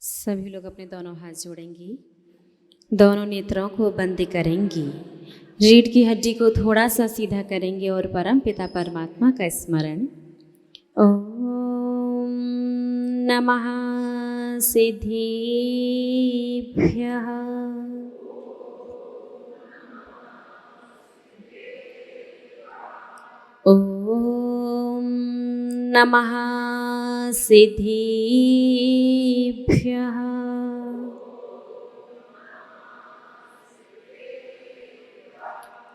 सभी लोग अपने दोनों हाथ जोड़ेंगी, दोनों नेत्रों को बंद करेंगी, रीढ़ की हड्डी को थोड़ा सा सीधा करेंगे और परम पिता परमात्मा का स्मरण। ओम नमः सिद्धिभ्यः। ओम नमः सिद्धिभ्यः।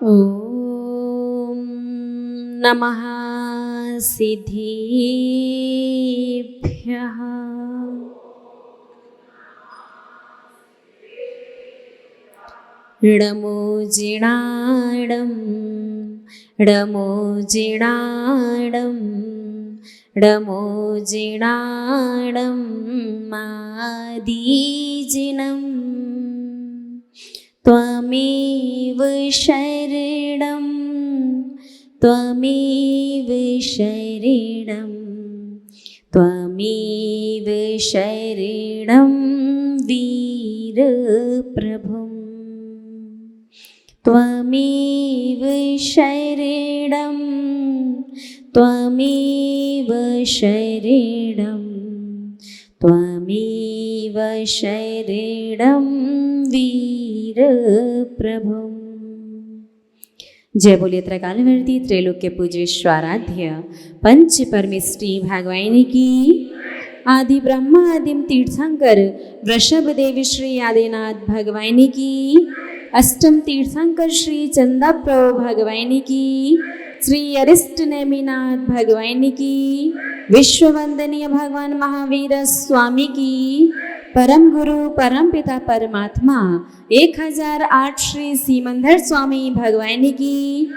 ओम नमः सिद्धिभ्यः। ड़मोजिणाडं ड़मोजिणाडं ड़मोजिणाडं मादीजिनं त्वमेव शरणं त्वमेव शरणं त्वमेव शरणं वीरप्रभुम् त्वमेव शरणं त्वमेव शरणं त्वमेव शरणं वीरप्रभुम्। जय बोलिए त्रकालवर्ती त्रैलोक्य पूज्येश्वराध्य पंच परमेष्टि भगवानी की। आदि ब्रह्मा आदिम तीर्थंकर वृषभ देवी श्री आदिनाथ भगवानी की। अष्टम तीर्थंकर श्री चंदा प्रभु भगवानी की। श्री अरिष्ट नेमिनाथ भगवानी की। विश्व वंदनीय भगवान महावीर स्वामी की। परम गुरु परम पिता परमात्मा 1008 श्री सीमंदर स्वामी भगवानी की।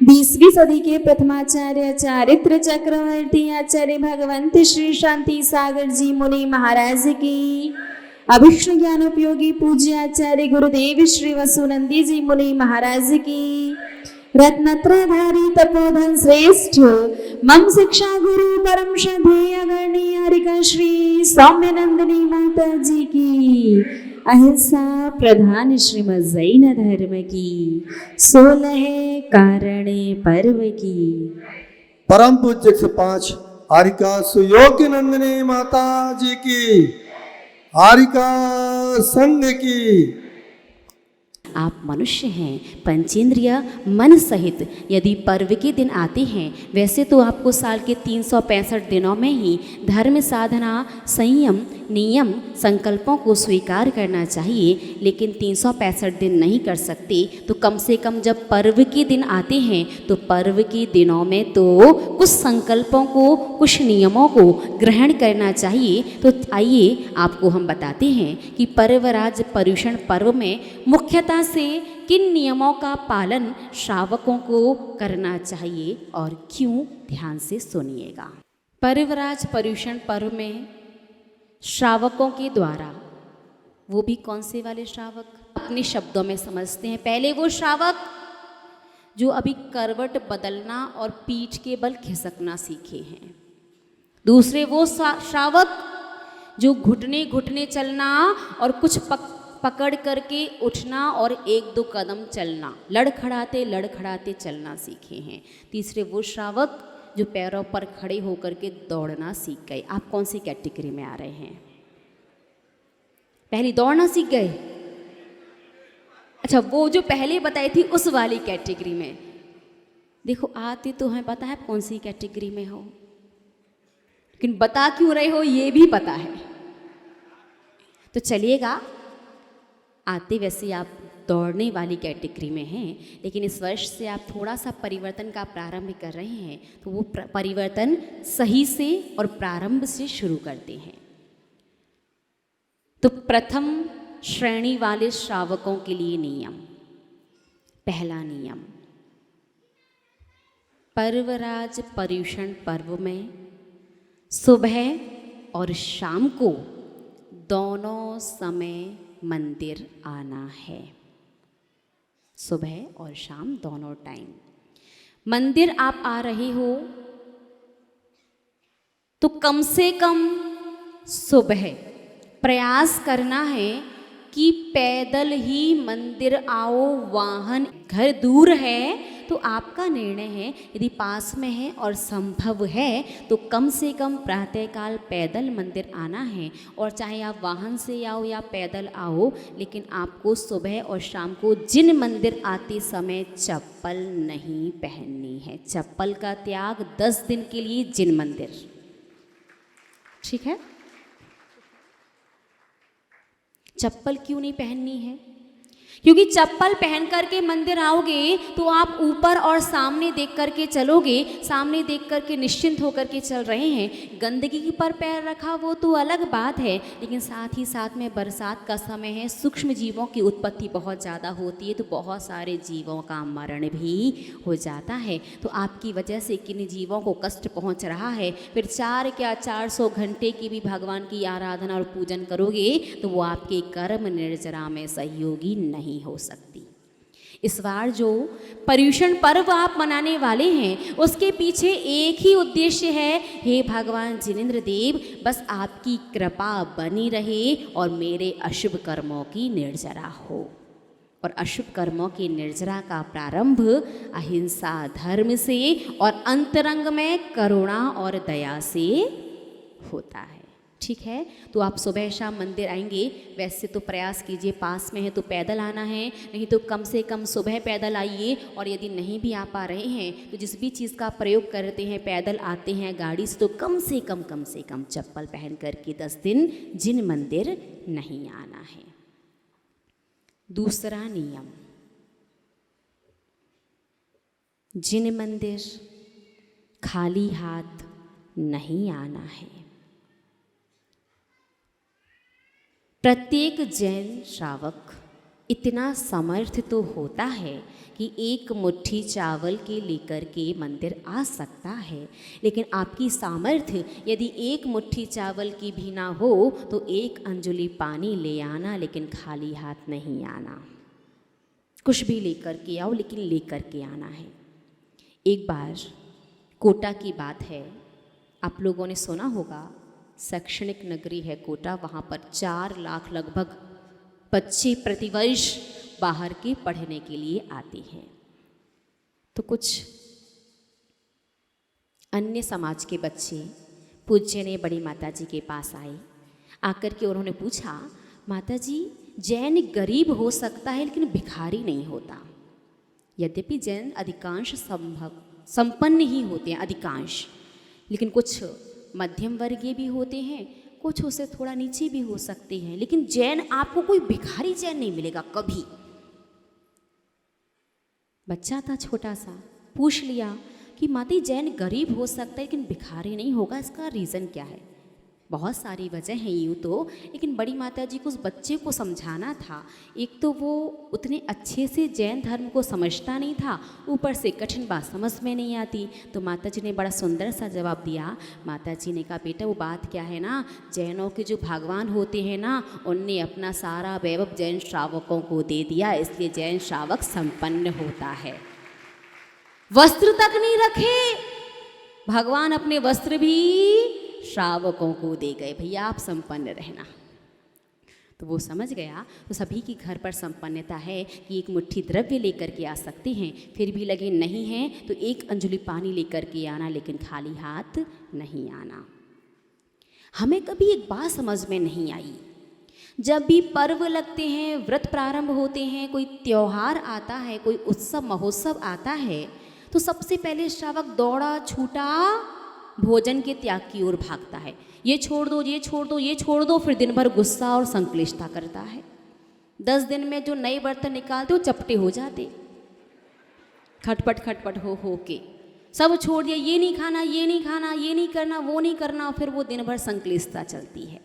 20वीं सदी के प्रथमाचार्य चारित्र चक्रवर्ती आचार्य भगवंत श्री शांति सागर जी मुनि महाराज की। अभिष्ण ज्ञान उपयोगी पूज्य आचार्य गुरुदेव श्री वसुनंदी जी मुनि महाराज की। रत्नत्रधारी तपोधन श्रेष्ठ मम शिक्षा गुरु परम श्रद्धेय गणनीय हरिका श्री सौम्यनंदिनी माता जी की। अहिंसा प्रधान श्रीमद जैन धर्म की। 16 कारण पर्व की। परम पूज्य 105 आरिका सुयोग्य नंदिनी माता जी की। आरिका संघ की। आप मनुष्य हैं, पंचेंद्रिय मन सहित यदि पर्व के दिन आते हैं, वैसे तो आपको साल के 365 दिनों में ही धर्म साधना संयम नियम संकल्पों को स्वीकार करना चाहिए, लेकिन 365 दिन नहीं कर सकते तो कम से कम जब पर्व के दिन आते हैं तो पर्व के दिनों में तो कुछ संकल्पों को कुछ नियमों को ग्रहण करना चाहिए। तो आइए आपको हम बताते हैं कि पर्वराज पर्युषण पर्व में मुख्यतः से किन नियमों का पालन श्रावकों को करना चाहिए और क्यों, ध्यान से सुनिएगा। पर्वराज पर्युषण पर्व में श्रावकों के द्वारा, वो भी कौन से वाले श्रावक, अपने शब्दों में समझते हैं। पहले वो श्रावक जो अभी करवट बदलना और पीठ के बल खिसकना सीखे हैं। दूसरे वो श्रावक जो घुटने घुटने चलना और कुछ पकड़ करके उठना और 1-2 कदम चलना, लड़खड़ाते चलना सीखे हैं। तीसरे वो श्रावक जो पैरों पर खड़े होकर के दौड़ना सीख गए। आप कौन सी कैटेगरी में आ रहे हैं? पहली दौड़ना सीख गए। अच्छा, वो जो पहले बताई थी उस वाली कैटेगरी में। देखो आते तो हैं, पता है कौन सी कैटेगरी में हो, लेकिन बता क्यों रहे हो ये भी पता है। तो चलिएगा, आते वैसे आप दौड़ने वाली कैटेगरी में हैं, लेकिन इस वर्ष से आप थोड़ा सा परिवर्तन का प्रारंभ कर रहे हैं, तो वो परिवर्तन सही से और प्रारंभ से शुरू करते हैं। तो प्रथम श्रेणी वाले श्रावकों के लिए नियम। पहला नियम, पर्वराज पर्युषण पर्व में सुबह और शाम को दोनों समय मंदिर आना है। सुबह और शाम दोनों टाइम मंदिर आप आ रहे हो तो कम से कम सुबह प्रयास करना है कि पैदल ही मंदिर आओ, वाहन घर दूर है तो आपका निर्णय है। यदि पास में है और संभव है तो कम से कम प्रातःकाल पैदल मंदिर आना है, और चाहे आप वाहन से आओ या पैदल आओ, लेकिन आपको सुबह और शाम को जिन मंदिर आते समय चप्पल नहीं पहननी है। चप्पल का त्याग 10 दिन के लिए जिन मंदिर, ठीक है। चप्पल क्यों नहीं पहननी है? क्योंकि चप्पल पहन करके मंदिर आओगे तो आप ऊपर और सामने देख करके चलोगे। सामने देख करके निश्चिंत होकर के चल रहे हैं। गंदगी पर पैर रखा वो तो अलग बात है, लेकिन साथ ही साथ में बरसात का समय है, सूक्ष्म जीवों की उत्पत्ति बहुत ज़्यादा होती है, तो बहुत सारे जीवों का मरण भी हो जाता है। तो आपकी वजह से किन जीवों को कष्ट पहुँच रहा है, फिर 4 क्या 400 घंटे की भी भगवान की आराधना और पूजन करोगे तो वो आपके कर्म निर्जरा में सहयोगी नहीं हो सकती। इस बार जो पर्युषण पर्व आप मनाने वाले हैं उसके पीछे एक ही उद्देश्य है, हे भगवान जिनेंद्र देव, बस आपकी कृपा बनी रहे और मेरे अशुभ कर्मों की निर्जरा हो। और अशुभ कर्मों की निर्जरा का प्रारंभ अहिंसा धर्म से और अंतरंग में करुणा और दया से होता है, ठीक है। तो आप सुबह शाम मंदिर आएंगे, वैसे तो प्रयास कीजिए, पास में है तो पैदल आना है, नहीं तो कम से कम सुबह पैदल आइए। और यदि नहीं भी आ पा रहे हैं तो जिस भी चीज़ का प्रयोग करते हैं, पैदल आते हैं गाड़ी से, तो कम से कम चप्पल पहन करके 10 दिन जिन मंदिर नहीं आना है। दूसरा नियम, जिन मंदिर खाली हाथ नहीं आना है। प्रत्येक जैन श्रावक इतना समर्थ तो होता है कि एक मुट्ठी चावल के लेकर के मंदिर आ सकता है, लेकिन आपकी सामर्थ्य यदि एक मुट्ठी चावल की भी ना हो तो 1 अंजुली पानी ले आना, लेकिन खाली हाथ नहीं आना। कुछ भी लेकर के आओ, लेकिन लेकर के आना है। एक बार कोटा की बात है, आप लोगों ने सुना होगा, शैक्षणिक नगरी है कोटा, वहाँ पर 4 लाख लगभग बच्चे प्रतिवर्ष बाहर के पढ़ने के लिए आते हैं। तो कुछ अन्य समाज के बच्चे पूज्य ने बड़ी माता जी के पास आए। आकर के उन्होंने पूछा, माता जी जैन गरीब हो सकता है लेकिन भिखारी नहीं होता। यद्यपि जैन अधिकांश संपन्न ही होते हैं, अधिकांश, लेकिन कुछ मध्यम वर्गीय भी होते हैं, कुछ उससे थोड़ा नीचे भी हो सकते हैं, लेकिन जैन आपको कोई भिखारी जैन नहीं मिलेगा कभी। बच्चा था छोटा सा, पूछ लिया कि माता जैन गरीब हो सकता है लेकिन भिखारी नहीं होगा, इसका रीज़न क्या है? बहुत सारी वजह हैं यूँ तो, लेकिन बड़ी माता जी को उस बच्चे को समझाना था। एक तो वो उतने अच्छे से जैन धर्म को समझता नहीं था, ऊपर से कठिन बात समझ में नहीं आती। तो माता जी ने बड़ा सुंदर सा जवाब दिया। माता जी ने कहा, बेटा वो बात क्या है ना, जैनों के जो भगवान होते हैं ना, उनने अपना सारा वैभव जैन श्रावकों को दे दिया, इसलिए जैन श्रावक संपन्न होता है। वस्त्र तक नहीं रखे, भगवान अपने वस्त्र भी श्रावकों को दे गए, भैया आप संपन्न रहना। तो वो समझ गया। तो सभी की घर पर संपन्नता है कि 1 मुट्ठी द्रव्य लेकर के आ सकते हैं, फिर भी लगे नहीं हैं तो 1 अंजुली पानी लेकर के आना, लेकिन खाली हाथ नहीं आना। हमें कभी एक बात समझ में नहीं आई, जब भी पर्व लगते हैं, व्रत प्रारंभ होते हैं, कोई त्यौहार आता है, कोई उत्सव महोत्सव आता है, तो सबसे पहले श्रावक दौड़ा छूटा भोजन के त्याग की ओर भागता है। ये छोड़ दो, ये छोड़ दो, ये छोड़ दो, फिर दिन भर गुस्सा और संक्लिष्टता करता है। 10 दिन में जो नए बर्तन निकालते वो चपटे हो जाते, खटपट खटपट हो के सब छोड़ दिया, ये नहीं खाना, ये नहीं खाना, ये नहीं करना, वो नहीं करना, फिर वो दिन भर संक्लिष्टता चलती है।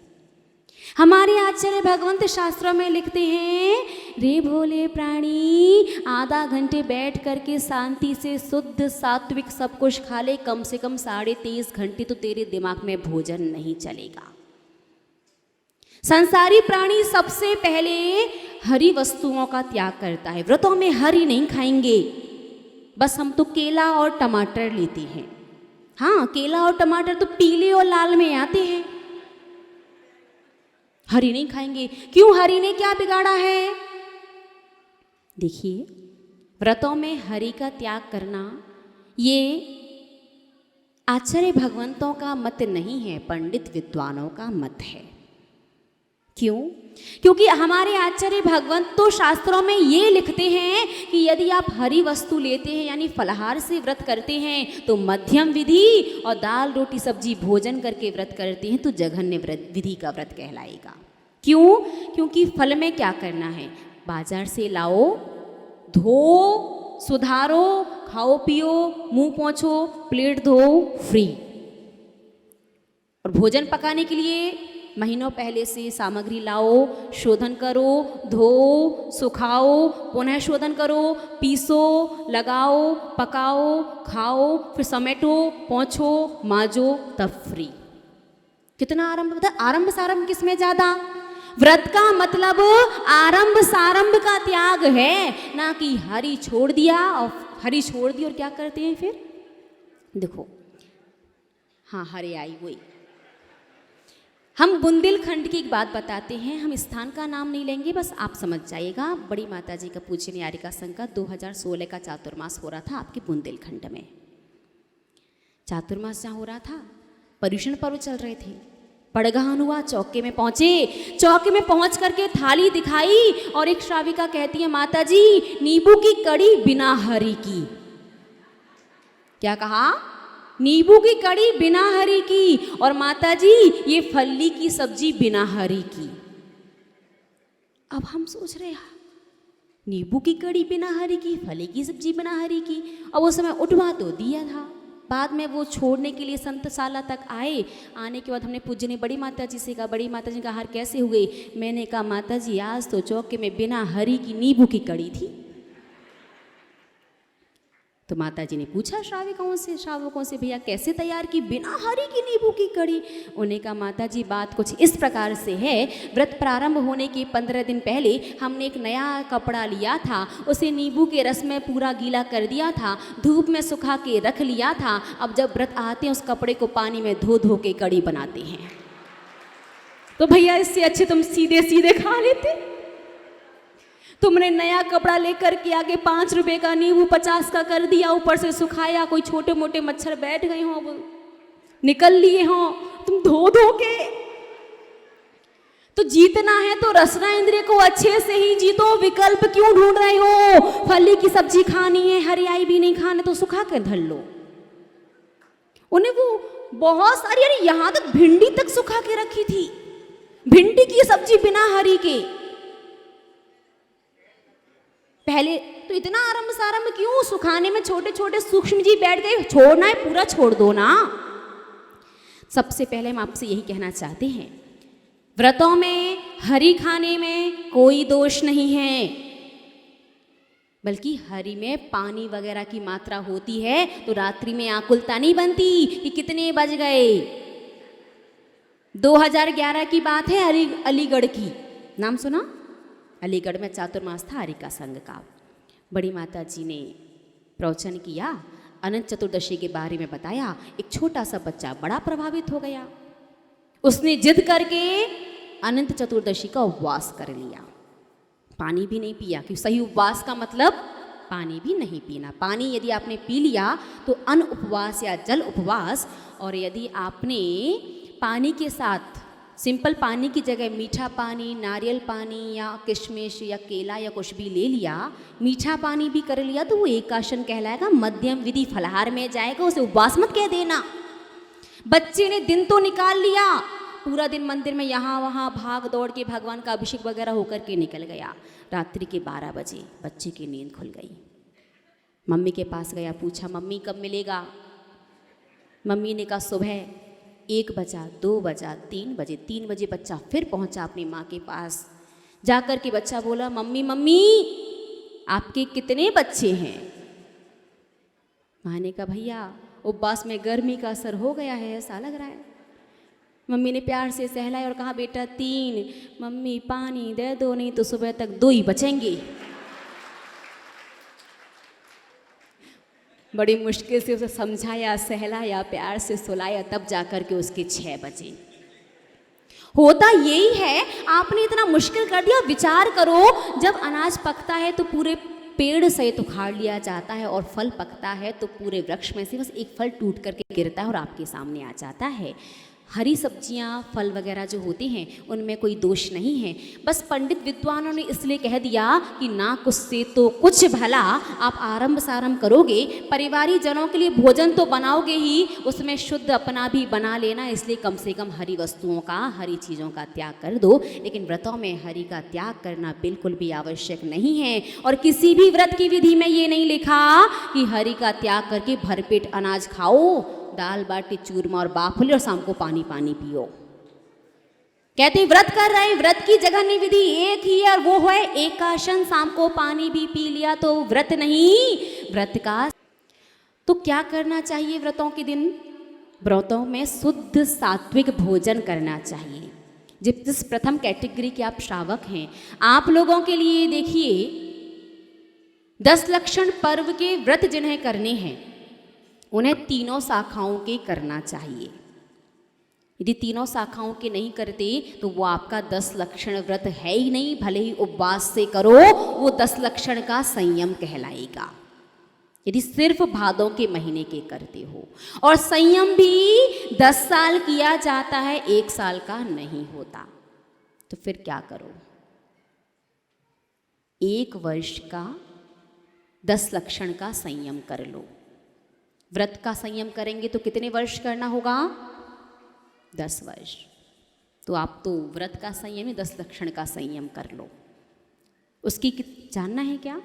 हमारे आचार्य भगवंत शास्त्रों में लिखते हैं, रे भोले प्राणी, आधा घंटे बैठ करके शांति से शुद्ध सात्विक सब कुछ खा ले, कम से कम 23.5 घंटे तो तेरे दिमाग में भोजन नहीं चलेगा। संसारी प्राणी सबसे पहले हरी वस्तुओं का त्याग करता है। व्रतों में हरी नहीं खाएंगे, बस हम तो केला और टमाटर लेते हैं। हाँ, केला और टमाटर तो पीले और लाल में आते हैं। हरी नहीं खाएंगे। क्यों? हरी ने क्या बिगाड़ा है? देखिए, व्रतों में हरि का त्याग करना ये आचार्य भगवंतों का मत नहीं है, पंडित विद्वानों का मत है। क्यों? क्योंकि हमारे आचार्य भगवंत तो शास्त्रों में ये लिखते हैं कि यदि आप हरी वस्तु लेते हैं यानी फलाहार से व्रत करते हैं तो मध्यम विधि, और दाल रोटी सब्जी भोजन करके व्रत करते हैं तो जघन्य व्रत विधि का व्रत कहलाएगा। क्यों? क्योंकि फल में क्या करना है? बाजार से लाओ, धो, सुधारो, खाओ पियो, मुंह पोंछो, प्लेट धो, फ्री। और भोजन पकाने के लिए महीनों पहले से सामग्री लाओ, शोधन करो, धो, सुखाओ, पुनः शोधन करो, पीसो, लगाओ, पकाओ, खाओ, फिर समेटो, पोंछो, माजो, तब फ्री। कितना आरंभ होता है? आरंभ सारंभ किसमें ज्यादा? व्रत का मतलब आरंभ सारंभ का त्याग है, ना कि हरि छोड़ दिया। और हरि छोड़ दी और क्या करते हैं फिर? देखो, हाँ हरि आई वही। हम बुंदेलखंड की एक बात बताते हैं, हम स्थान का नाम नहीं लेंगे, बस आप समझ जाइएगा। बड़ी माता जी का पूजनीय आरिका संघ का 2016 का चातुर्मास हो रहा था आपके बुंदेलखंड में। चातुर्मास जहाँ हो रहा था, पर्युषण पर्व चल रहे थे। पड़गहन हुआ, चौके में पहुंचे। चौके में पहुंच करके थाली दिखाई और एक श्राविका कहती है, माता जी नींबू की कड़ी बिना हरी की। क्या कहा? नींबू की कड़ी बिना हरी की, और माता जी ये फल्ली की सब्जी बिना हरी की। अब हम सोच रहे हैं नींबू की कड़ी बिना हरी की, फली की सब्जी बिना हरी की। अब उस समय उठवा तो दिया था, बाद में वो छोड़ने के लिए संतशाला तक आए। आने के बाद हमने पूज्य ने बड़ी माता जी से कहा, बड़ी माता जी का हार कैसे हुए? मैंने कहा माता जी आज तो चौके में बिना हरी की नींबू की कड़ी थी। तो माता जी ने पूछा श्रावकों से भैया कैसे तैयार की बिना हरी की नींबू की कड़ी? उन्हें कहा माता जी बात कुछ इस प्रकार से है, व्रत प्रारंभ होने के 15 दिन पहले हमने एक नया कपड़ा लिया था, उसे नींबू के रस में पूरा गीला कर दिया था, धूप में सुखा के रख लिया था। अब जब व्रत आते हैं उस कपड़े को पानी में धो धो के कड़ी बनाते हैं। तो भैया इससे अच्छे तुम सीधे सीधे खा लेते। तुमने नया कपड़ा लेकर के आगे 5 रुपए का नींबू 50 का कर दिया, ऊपर से सुखाया, कोई छोटे मोटे मच्छर बैठ गए हों, वो निकल लिए हों, तुम धो धो के। तो जीतना है तो रसना इंद्रिय को अच्छे से ही जीतो, विकल्प क्यों ढूंढ रहे हो? फली की सब्जी खानी है, हरियाई भी नहीं खाने तो सुखा के धर लो। उन्हें वो बहुत सारी, अरे यहां तक भिंडी तक सुखा के रखी थी, भिंडी की सब्जी बिना हरी के। पहले तो इतना आरंभ सारंभ क्यों? सुखाने में छोटे छोटे सूक्ष्म जीव बैठ गए, छोड़ना है पूरा छोड़ दो ना। सबसे पहले हम आपसे यही कहना चाहते हैं, व्रतों में हरी खाने में कोई दोष नहीं है, बल्कि हरी में पानी वगैरह की मात्रा होती है तो रात्रि में आकुलता नहीं बनती कि कितने बज गए। 2011 की बात है, अलीगढ़ की, नाम सुना? अलीगढ़ में चातुर्मास था आरिका संघ का। बड़ी माता जी ने प्रवचन किया, अनंत चतुर्दशी के बारे में बताया। एक छोटा सा बच्चा बड़ा प्रभावित हो गया, उसने जिद करके अनंत चतुर्दशी का उपवास कर लिया, पानी भी नहीं पिया, क्योंकि सही उपवास का मतलब पानी भी नहीं पीना। पानी यदि आपने पी लिया तो अन्न उपवास या जल उपवास, और यदि आपने पानी के साथ सिंपल पानी की जगह मीठा पानी, नारियल पानी या किशमिश या केला या कुछ भी ले लिया, मीठा पानी भी कर लिया, तो वो एकाशन कहलाएगा, मध्यम विधि फलाहार में जाएगा, उसे उपवास मत कह देना। बच्चे ने दिन तो निकाल लिया, पूरा दिन मंदिर में यहाँ वहाँ भाग दौड़ के भगवान का अभिषेक वगैरह होकर के निकल गया। रात्रि के 12 बजे बच्चे की नींद खुल गई। मम्मी के पास गया, पूछा मम्मी कब मिलेगा? मम्मी ने कहा सुबह। 1 बजा, 2 बजा, 3 बजे। 3 बजे बच्चा फिर पहुंचा अपनी माँ के पास। जाकर के बच्चा बोला, मम्मी मम्मी आपके कितने बच्चे हैं? माँ ने कहा भैया उपवास में गर्मी का असर हो गया है, ऐसा लग रहा है। मम्मी ने प्यार से सहलाया और कहा बेटा 3। मम्मी पानी दे दो, नहीं तो सुबह तक 2 ही बचेंगे। बड़ी मुश्किल से उसे समझाया, सहलाया, प्यार से सुलाया, तब जाकर के उसके 6 बजे। होता यही है, आपने इतना मुश्किल कर दिया। विचार करो, जब अनाज पकता है तो पूरे पेड़ सहित उखाड़ लिया जाता है, और फल पकता है तो पूरे वृक्ष में से बस एक फल टूट करके गिरता है और आपके सामने आ जाता है। हरी सब्जियां, फल वगैरह जो होते हैं उनमें कोई दोष नहीं है। बस पंडित विद्वानों ने इसलिए कह दिया कि ना कुछ से तो कुछ भला, आप आरंभ सारंभ करोगे, परिवारी जनों के लिए भोजन तो बनाओगे ही, उसमें शुद्ध अपना भी बना लेना। इसलिए कम से कम हरी वस्तुओं का, हरी चीज़ों का त्याग कर दो। लेकिन व्रतों में हरी का त्याग करना बिल्कुल भी आवश्यक नहीं है, और किसी भी व्रत की विधि में ये नहीं लिखा कि हरी का त्याग करके भरपेट अनाज खाओ, दाल बाटी चूरमा और बाफले और शाम को पानी पानी पियो। कहते व्रत कर रहे हैं, व्रत की जघन्य विधि एक ही है, और वो है एकाशन। शाम को पानी भी पी लिया तो व्रत नहीं, व्रत का। तो क्या करना चाहिए व्रतों के दिन? व्रतों में शुद्ध सात्विक भोजन करना चाहिए। जिस प्रथम कैटेगरी के आप श्रावक हैं, आप लोगों के लिए देखिए, 10 लक्षण पर्व के व्रत जिन्हें करने हैं उन्हें तीनों शाखाओं के करना चाहिए। यदि तीनों शाखाओं के नहीं करते तो वो आपका 10 लक्षण व्रत है ही नहीं। भले ही उपवास से करो, वो 10 लक्षण का संयम कहलाएगा। यदि सिर्फ भादों के महीने के करते हो, और संयम भी 10 साल किया जाता है, 1 साल का नहीं होता, तो फिर क्या करो? 1 वर्ष का 10 लक्षण का संयम कर लो। व्रत का संयम करेंगे तो कितने वर्ष करना होगा? 10 वर्ष। तो आप तो व्रत का संयम ही 10 लक्षण का संयम कर लो। उसकी जानना है क्या?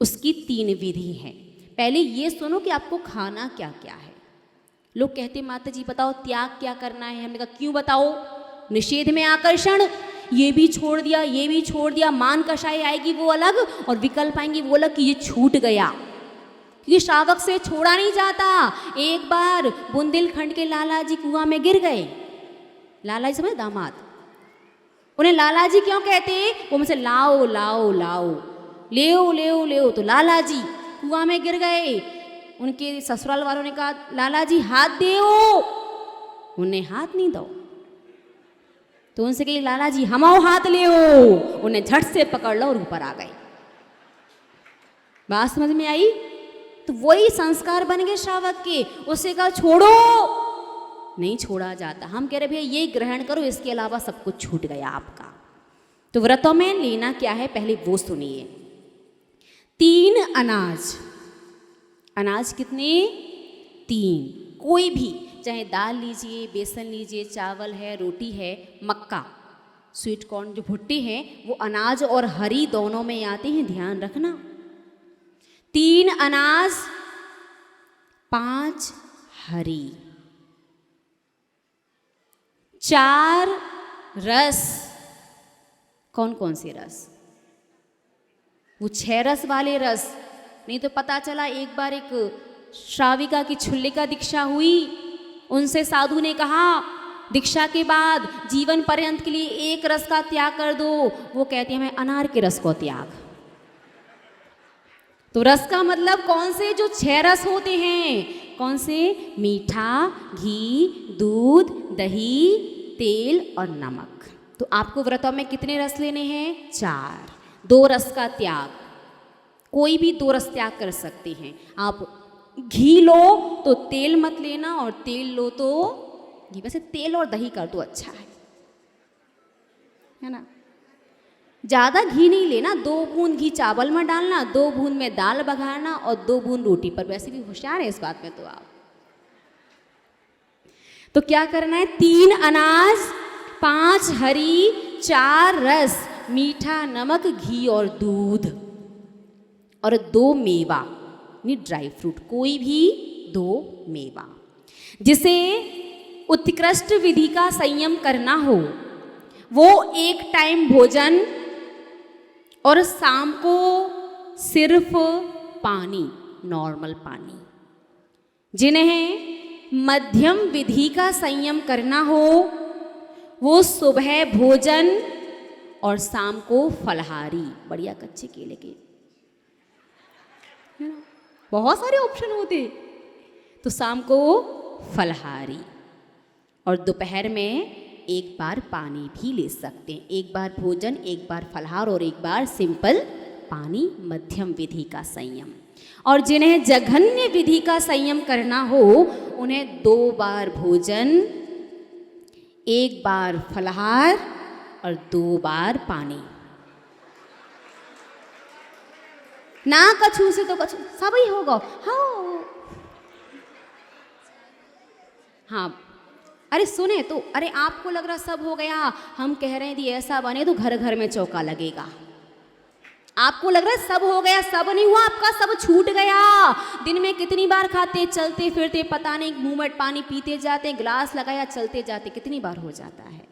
उसकी 3 विधि हैं। पहले ये सुनो कि आपको खाना क्या क्या है। लोग कहते माता जी बताओ त्याग क्या करना है। हमने कहा क्यों बताओ? निषेध में आकर्षण, ये भी छोड़ दिया, ये भी छोड़ दिया। मान कषाय आएगी वो अलग, और विकल्प आएंगी वो अलग कि ये छूट गया। ये श्रावक से छोड़ा नहीं जाता। एक बार बुंदेलखंड के लाला जी कुआं में गिर गए। लाला जी समझ, दामाद। उन्हें लाला जी क्यों कहते? वो मुझसे लाओ लाओ लाओ, लेओ लेओ लेओ। तो लाला जी कुआं में गिर गए। उनके ससुराल वालों ने कहा लाला जी हाथ देओ। उन्हें हाथ नहीं दो, तो उनसे कही लाला जी हमाओ हाथ लेओ। उन्हें झट से पकड़ लो और ऊपर आ गए। बात समझ में आई? तो वही संस्कार बन गए श्रावक के। उससे कहा छोड़ो, नहीं छोड़ा जाता। हम कह रहे भैया ये ग्रहण करो, इसके अलावा सब कुछ छूट गया आपका। तो व्रतों में लेना क्या है पहले वो सुनिए। 3 अनाज। अनाज कितने? 3। कोई भी, चाहे दाल लीजिए, बेसन लीजिए, चावल है, रोटी है, मक्का, स्वीट कॉर्न जो भुट्टे हैं, वो अनाज और हरी दोनों में आते हैं, ध्यान रखना। 3 अनाज, 5 हरी, 4 रस। कौन कौन से रस? वो 6 रस वाले रस। नहीं तो पता चला एक बार एक श्राविका की छुल्लिका दीक्षा हुई। उनसे साधु ने कहा दीक्षा के बाद जीवन पर्यंत के लिए 1 रस का त्याग कर दो। वो कहती है मैं अनार के रस को त्याग। तो रस का मतलब कौन से? जो 6 रस होते हैं। कौन से? मीठा, घी, दूध, दही, तेल और नमक। तो आपको व्रतों में कितने रस लेने हैं? 4। 2 रस का त्याग। कोई भी 2 रस त्याग कर सकते हैं। आप घी लो तो तेल मत लेना, और तेल लो तो घी। वैसे तेल और दही कर दो, अच्छा है ना। ज़्यादा घी नहीं लेना। 2 बूंद घी चावल में डालना, 2 बूंद में दाल बघारना और 2 बूंद रोटी पर। वैसे भी होशियार है इस बात में तो आप। तो क्या करना है? 3 अनाज, 5 हरी, 4 रस, मीठा, नमक, घी और दूध, और 2 मेवा, नहीं ड्राई फ्रूट, कोई भी 2 मेवा। जिसे उत्कृष्ट विधि का संयम करना हो वो 1 टाइम भोजन और शाम को सिर्फ पानी, नॉर्मल पानी। जिन्हें मध्यम विधि का संयम करना हो वो सुबह भोजन और शाम को फलहारी, बढ़िया कच्चे केले के, है ना, बहुत सारे ऑप्शन होते। तो शाम को फलहारी और दोपहर में एक बार पानी भी ले सकते हैं। एक बार भोजन, एक बार फलाहार और एक बार सिंपल पानी, मध्यम विधि का संयम। और जिन्हें जघन्य विधि का संयम करना हो उन्हें 2 बार भोजन, 1 बार फलाहार और 2 बार पानी। ना कछु से तो कछु सब ही होगा। हाँ, अरे सुने तो, अरे आपको लग रहा सब हो गया, हम कह रहे हैं यदि ऐसा बने तो घर घर में चौका लगेगा। आपको लग रहा है सब हो गया, सब नहीं हुआ, आपका सब छूट गया। दिन में कितनी बार खाते, चलते फिरते, पता नहीं मुंह में पानी पीते जाते, गिलास लगाया चलते जाते, कितनी बार हो जाता है।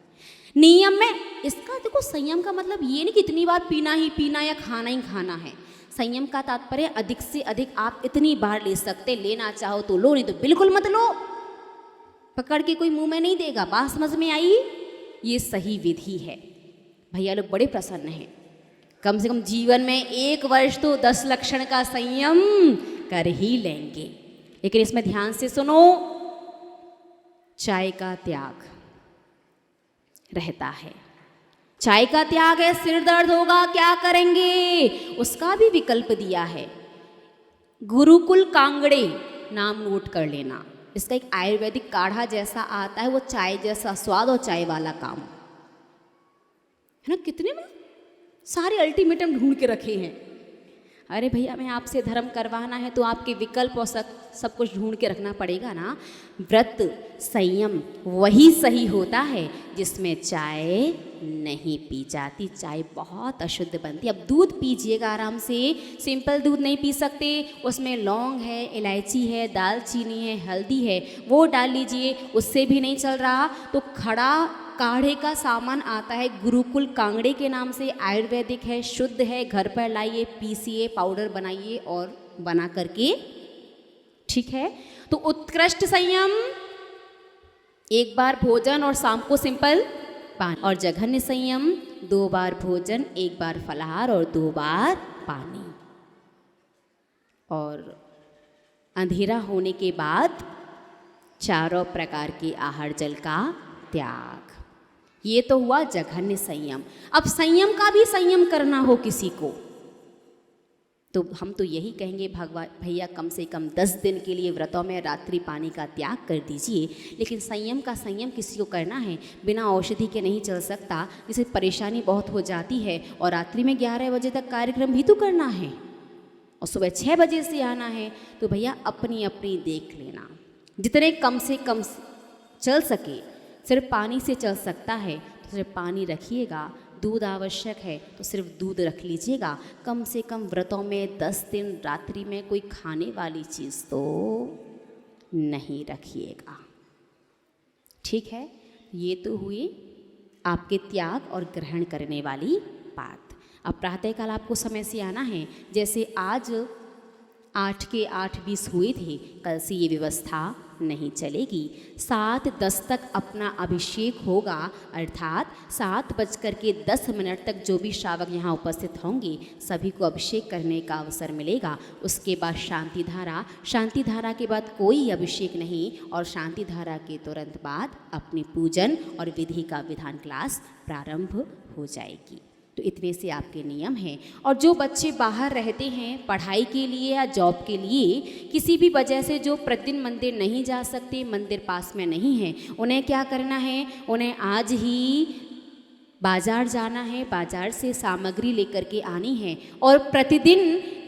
नियम में इसका देखो, संयम का मतलब ये नहीं कि इतनी बार पीना ही पीना या खाना ही खाना है। संयम का तात्पर्य अधिक से अधिक आप इतनी बार ले सकते, लेना चाहो तो लो, नहीं तो बिल्कुल मत लो। पकड़ के कोई मुंह में नहीं देगा। बात समझ में आई? ये सही विधि है। भैया लोग बड़े प्रसन्न हैं। कम से कम जीवन में 1 वर्ष तो 10 लक्षण का संयम कर ही लेंगे। लेकिन इसमें ध्यान से सुनो, चाय का त्याग रहता है। चाय का त्याग है, सिर दर्द होगा, क्या करेंगे? उसका भी विकल्प दिया है। गुरुकुल कांगड़े नाम नोट कर लेना। इसका एक आयुर्वेदिक काढ़ा जैसा आता है, वो चाय जैसा स्वाद और चाय वाला काम है ना। कितने में सारे अल्टीमेटम ढूंढ के रखे हैं। अरे भैया, मैं आपसे धर्म करवाना है तो आपके विकल्प और सब कुछ ढूंढ के रखना पड़ेगा ना। व्रत संयम वही सही होता है जिसमें चाय नहीं पी जाती। चाय बहुत अशुद्ध बनती है। अब दूध पीजिएगा आराम से, सिंपल दूध नहीं पी सकते, उसमें लौंग है, इलायची है, दालचीनी है, हल्दी है, वो डाल लीजिए, उससे भी नहीं चल रहा तो खड़ा काढ़े का सामान आता है गुरुकुल कांगड़े के नाम से, आयुर्वेदिक है, शुद्ध है, घर पर लाइए, पीसिए, पाउडर बनाइए और बना करके, ठीक है। तो उत्कृष्ट संयम 1 बार भोजन और शाम को सिंपल पानी, और जघन्य संयम 2 बार भोजन, 1 बार फलाहार और 2 बार पानी। और अंधेरा होने के बाद चारों प्रकार के आहार जल का त्याग। ये तो हुआ जघन्य संयम। अब संयम का भी संयम करना हो किसी को तो हम तो यही कहेंगे, भैया कम से कम 10 दिन के लिए व्रतों में रात्रि पानी का त्याग कर दीजिए। लेकिन संयम का संयम किसी को करना है, बिना औषधि के नहीं चल सकता, जिससे परेशानी बहुत हो जाती है। और रात्रि में 11 बजे तक कार्यक्रम भी तो करना है और सुबह 6 बजे से आना है। तो भैया अपनी अपनी देख लेना, जितने कम से कम चल सके। सिर्फ पानी से चल सकता है तो सिर्फ पानी रखिएगा, दूध आवश्यक है तो सिर्फ दूध रख लीजिएगा। कम से कम व्रतों में 10 दिन रात्रि में कोई खाने वाली चीज़ तो नहीं रखिएगा, ठीक है। ये तो हुई आपके त्याग और ग्रहण करने वाली बात। अब प्रातःकाल आपको समय से आना है। जैसे आज 8 के 8:20 हुए थे, कल से ये व्यवस्था नहीं चलेगी। 7:10 तक अपना अभिषेक होगा, अर्थात 7:10 तक जो भी श्रावक यहाँ उपस्थित होंगे सभी को अभिषेक करने का अवसर मिलेगा। उसके बाद शांति धारा, शांति धारा के बाद कोई अभिषेक नहीं, और शांति धारा के तुरंत बाद अपनी पूजन और विधि का विधान क्लास प्रारंभ हो जाएगी। तो इतने से आपके नियम हैं। और जो बच्चे बाहर रहते हैं पढ़ाई के लिए या जॉब के लिए, किसी भी वजह से जो प्रतिदिन मंदिर नहीं जा सकते, मंदिर पास में नहीं है, उन्हें क्या करना है? उन्हें आज ही बाज़ार जाना है, बाज़ार से सामग्री लेकर के आनी है और प्रतिदिन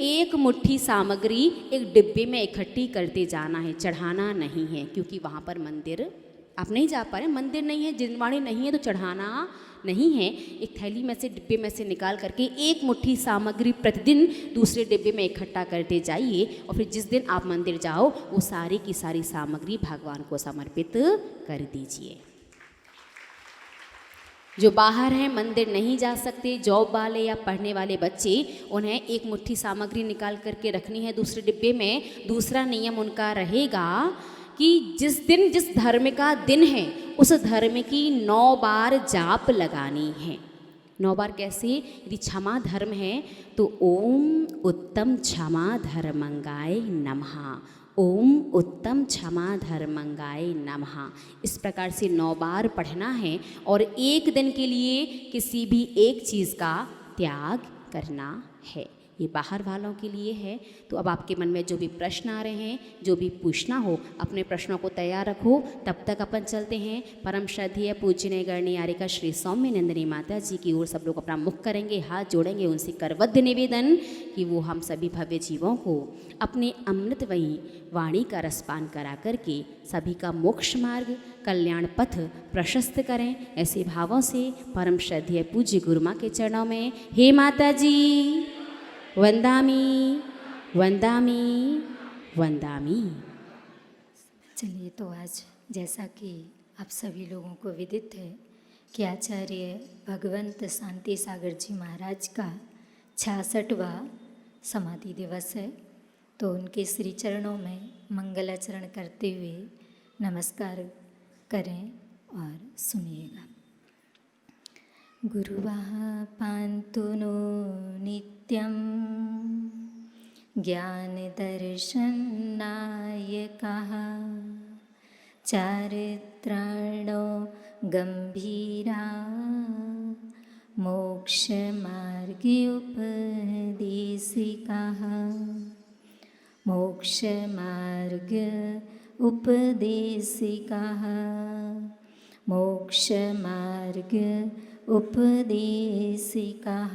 1 मुट्ठी सामग्री एक डिब्बे में इकट्ठी करते जाना है। चढ़ाना नहीं है, क्योंकि वहाँ पर मंदिर आप नहीं जा पा रहे, मंदिर नहीं है, जिनवाणी नहीं है, तो चढ़ाना नहीं है। एक थैली में से, डिब्बे में से निकाल करके 1 मुट्ठी सामग्री प्रतिदिन दूसरे डिब्बे में इकट्ठा करते जाइए, और फिर जिस दिन आप मंदिर जाओ वो सारी की सारी सामग्री भगवान को समर्पित कर दीजिए। जो बाहर हैं, मंदिर नहीं जा सकते, जॉब वाले या पढ़ने वाले बच्चे, उन्हें 1 मुट्ठी सामग्री निकाल करके रखनी है दूसरे डिब्बे में। दूसरा नियम उनका रहेगा कि जिस दिन जिस धर्म का दिन है उस धर्म की 9 बार जाप लगानी है। 9 बार कैसे? यदि क्षमा धर्म है तो ओम उत्तम क्षमा धर्मंगाय नमः, ओम उत्तम क्षमा धर्मंगाय नमः। इस प्रकार से 9 बार पढ़ना है और एक दिन के लिए किसी भी एक चीज़ का त्याग करना है। ये बाहर वालों के लिए है। तो अब आपके मन में जो भी प्रश्न आ रहे हैं, जो भी पूछना हो, अपने प्रश्नों को तैयार रखो। तब तक अपन चलते हैं परम श्रद्धेय पूजनीय गणनीय आर्यिका श्री सौम्य नंदिनी माता जी की ओर। सब लोग अपना मुख करेंगे, हाथ जोड़ेंगे, उनसे करबद्ध निवेदन कि वो हम सभी भव्य जीवों को अपने अमृतमयी वाणी का रसपान करा करके सभी का मोक्ष मार्ग, कल्याण पथ प्रशस्त करें। ऐसे भावों से परम श्रद्धेय पूज्य गुरु माँ के चरणों में हे माता जी वंदामी वंदामी वंदामी। चलिए, तो आज जैसा कि आप सभी लोगों को विदित है कि आचार्य भगवंत शांति सागर जी महाराज का 66वां समाधि दिवस है। तो उनके श्री चरणों में मंगलाचरण करते हुए नमस्कार करें और सुनिएगा। गुरुवाः पान्तु नो नित्यं ज्ञानदर्शननायकः चारित्राणो गम्भीरा मोक्षमार्गे उपदेशिकाः मोक्षमार्ग उपदेशिकाः मोक्षमार्ग उपदेशिकाः।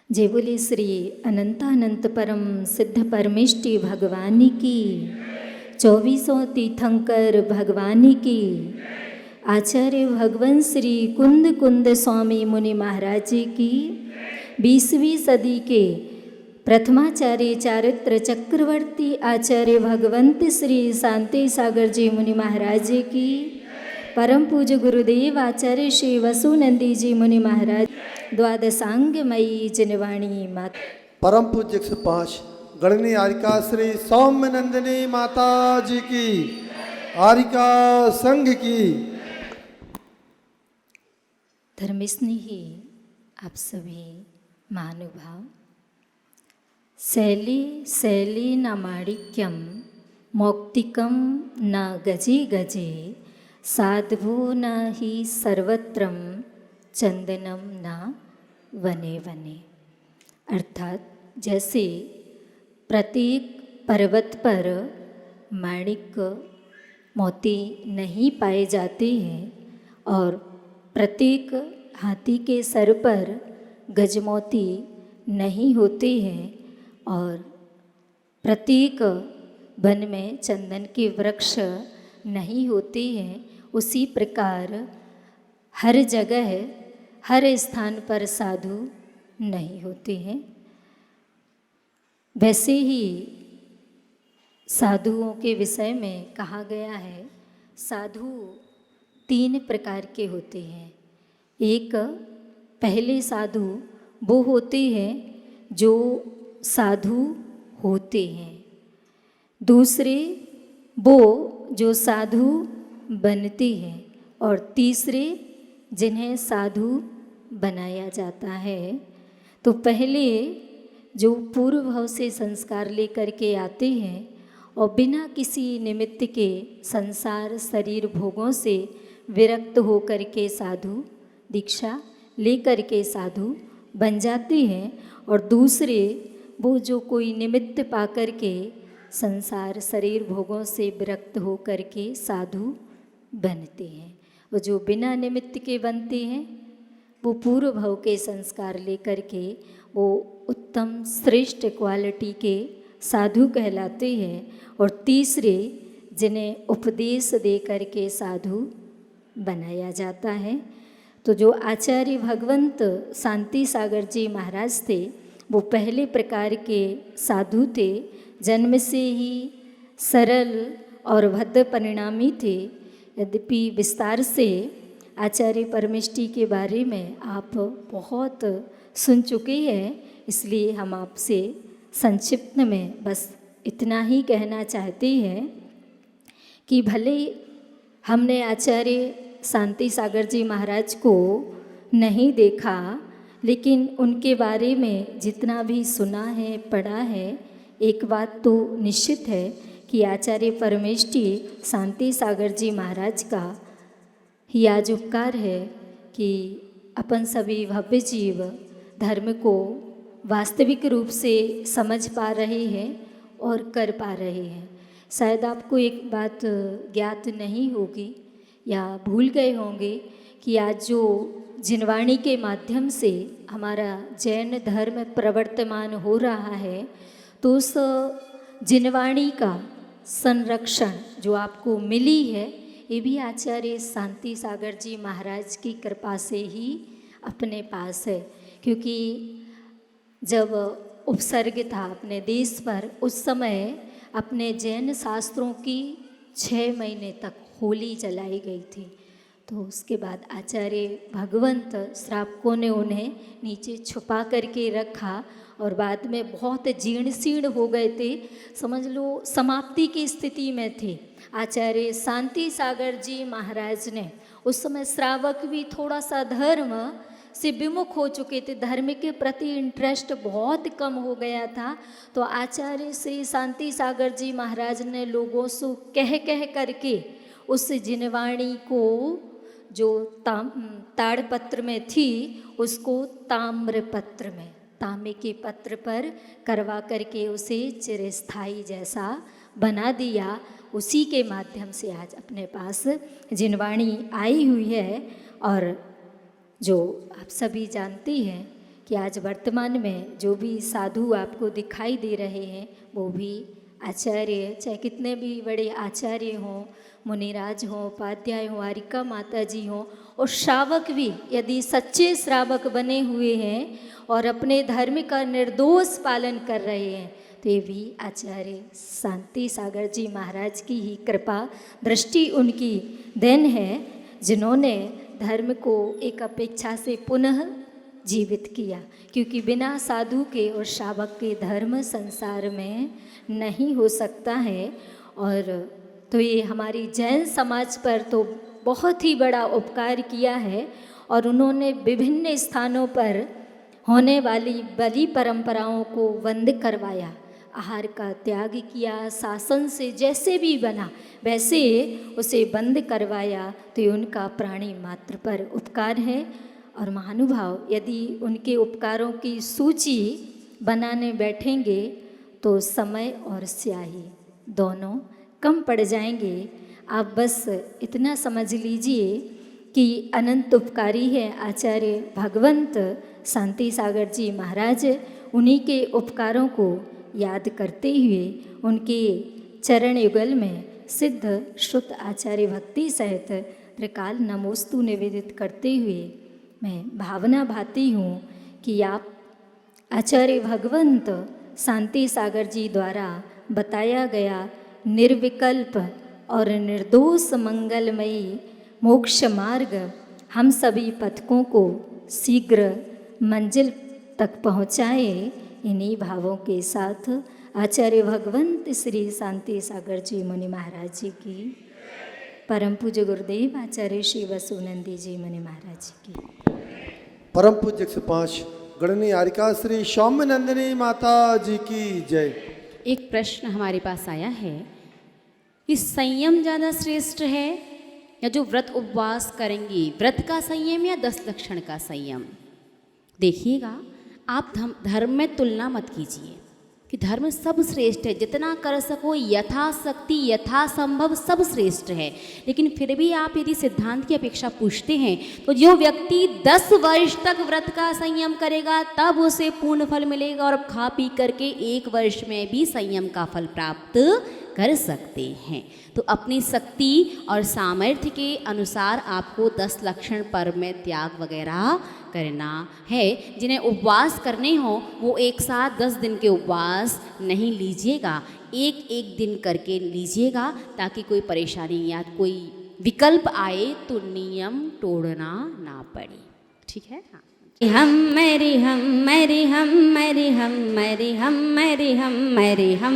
जय बोले श्री अनंतानंत परम सिद्ध परमेष्टि भगवान की, 2400 तीर्थंकर भगवान की, आचार्य भगवान श्री कुंद कुंद स्वामी मुनि महाराज जी की, 20वीं सदी के प्रथमाचार्य चारित्र चक्रवर्ती आचार्य भगवंत श्री शांति सागर जी मुनि महाराज जी की, परम पूज्य गुरुदेव आचार्य श्री वसुनंदी जी मुनि महाराज, द्वादशांगमयी जनवाणी माता, परम पूज्य 105 गणनीय आर्यिका श्री सौम्य नंदिनी माता जी की, आर्यिका संघ की। धर्मस्नेही आप सभी महानुभाव, शैली शैली न माणिक्यम मौक्तिकम न गजे गजे साधु न ही सर्वत्रम चंदनम न वने वने। अर्थात जैसे प्रत्येक पर्वत पर माणिक मोती नहीं पाए जाते हैं और प्रत्येक हाथी के सर पर गजमोती नहीं होते हैं और प्रत्येक वन में चंदन के वृक्ष नहीं होते हैं, उसी प्रकार हर जगह हर स्थान पर साधु नहीं होते हैं। वैसे ही साधुओं के विषय में कहा गया है, साधु 3 प्रकार के होते हैं। एक पहले साधु वो होते हैं जो साधु होते हैं, दूसरे वो जो साधु बनते हैं और तीसरे जिन्हें साधु बनाया जाता है। तो पहले जो पूर्व भाव से संस्कार लेकर के आते हैं और बिना किसी निमित्त के संसार शरीर भोगों से विरक्त होकर के साधु दीक्षा लेकर के साधु बन जाते हैं, और दूसरे वो जो कोई निमित्त पाकर के संसार शरीर भोगों से विरक्त होकर के साधु बनते हैं। वो जो बिना निमित्त के बनते हैं वो पूर्व भाव के संस्कार लेकर के वो उत्तम श्रेष्ठ क्वालिटी के साधु कहलाते हैं, और तीसरे जिन्हें उपदेश दे करके साधु बनाया जाता है। तो जो आचार्य भगवंत शांति सागर जी महाराज थे वो पहले प्रकार के साधु थे, जन्म से ही सरल और भद्र परिणामी थे। यद्यपि विस्तार से आचार्य परमेष्टि के बारे में आप बहुत सुन चुके हैं, इसलिए हम आपसे संक्षिप्त में बस इतना ही कहना चाहते हैं कि भले हमने आचार्य शांति सागर जी महाराज को नहीं देखा, लेकिन उनके बारे में जितना भी सुना है, पढ़ा है, एक बात तो निश्चित है कि आचार्य परमेष्ठी शांति सागर जी महाराज का ही आज उपकार है कि अपन सभी भव्य जीव धर्म को वास्तविक रूप से समझ पा रहे हैं और कर पा रहे हैं। शायद आपको एक बात ज्ञात नहीं होगी या भूल गए होंगे कि आज जो जिनवाणी के माध्यम से हमारा जैन धर्म प्रवर्तमान हो रहा है, तो उस जिनवाणी का संरक्षण जो आपको मिली है, ये भी आचार्य शांति सागर जी महाराज की कृपा से ही अपने पास है। क्योंकि जब उपसर्ग था अपने देश पर, उस समय अपने जैन शास्त्रों की 6 महीने तक होली जलाई गई थी। तो उसके बाद आचार्य भगवंत श्रावकों ने उन्हें नीचे छुपा करके रखा और बाद में बहुत जीर्ण शीर्ण हो गए थे, समझ लो समाप्ति की स्थिति में थे। आचार्य शांति सागर जी महाराज ने उस समय श्रावक भी थोड़ा सा धर्म से विमुख हो चुके थे, धर्म के प्रति इंटरेस्ट बहुत कम हो गया था। तो आचार्य श्री शांति सागर जी महाराज ने लोगों से कह करके उस जिनवाणी को जो ताड़पत्र में थी उसको ताम्र पत्र में, तांबे के पत्र पर करवा करके उसे चिरस्थायी जैसा बना दिया। उसी के माध्यम से आज अपने पास जिनवाणी आई हुई है। और जो आप सभी जानते हैं कि आज वर्तमान में जो भी साधु आपको दिखाई दे रहे हैं वो भी आचार्य, चाहे कितने भी बड़े आचार्य हों, मुनिराज हों, उपाध्याय हों, आरिका माता जी हों, और श्रावक भी यदि सच्चे श्रावक बने हुए हैं और अपने धर्म का निर्दोष पालन कर रहे हैं, तो ये भी आचार्य शांति सागर जी महाराज की ही कृपा दृष्टि, उनकी देन है, जिन्होंने धर्म को एक अपेक्षा से पुनः जीवित किया। क्योंकि बिना साधु के और श्रावक के धर्म संसार में नहीं हो सकता है। और तो ये हमारी जैन समाज पर तो बहुत ही बड़ा उपकार किया है। और उन्होंने विभिन्न स्थानों पर होने वाली बलि परंपराओं को बंद करवाया, आहार का त्याग किया, शासन से जैसे भी बना वैसे उसे बंद करवाया। तो ये उनका प्राणी मात्र पर उपकार है। और महानुभाव यदि उनके उपकारों की सूची बनाने बैठेंगे तो समय और स्याही दोनों कम पड़ जाएंगे। आप बस इतना समझ लीजिए कि अनंत उपकारी है आचार्य भगवंत शांति सागर जी महाराज। उन्हीं के उपकारों को याद करते हुए उनके चरण युगल में सिद्ध श्रुत आचार्य भक्ति सहित त्रिकाल नमोस्तु निवेदित करते हुए मैं भावना भाती हूँ कि आप आचार्य भगवंत शांति सागर जी द्वारा बताया गया निर्विकल्प और निर्दोष मंगलमयी मोक्ष मार्ग हम सभी पथिकों को शीघ्र मंजिल तक पहुँचाए। इन्हीं भावों के साथ आचार्य भगवंत श्री शांति सागर जी मुनि महाराज जी की, परम पूज्य गुरुदेव आचार्य श्री वसुनंदी जी मुनि महाराज की, परम पूज्य 105 गणनी आरिका श्री सौम्य नंदिनी माता जी की जय। एक प्रश्न हमारे पास आया है कि संयम ज़्यादा श्रेष्ठ है या जो व्रत उपवास करेंगे, व्रत का संयम या 10 लक्षण का संयम? देखिएगा, आप धर्म में तुलना मत कीजिए कि धर्म सब श्रेष्ठ है, जितना कर सको यथाशक्ति यथासंभव सब श्रेष्ठ है। लेकिन फिर भी आप यदि सिद्धांत की अपेक्षा पूछते हैं तो जो व्यक्ति 10 वर्ष तक व्रत का संयम करेगा तब उसे पूर्ण फल मिलेगा, और खा पी करके 1 वर्ष में भी संयम का फल प्राप्त कर सकते हैं। तो अपनी शक्ति और सामर्थ्य के अनुसार आपको 10 लक्षण पर में त्याग वगैरह करना है। जिन्हें उपवास करने हो वो एक साथ 10 दिन के उपवास नहीं लीजिएगा, एक दिन करके लीजिएगा, ताकि कोई परेशानी या कोई विकल्प आए तो नियम तोड़ना ना पड़े। ठीक है? हाँ। हम मेरी हम मेरी हम मेरी हम मेरी हम मेरी हम मेरी हम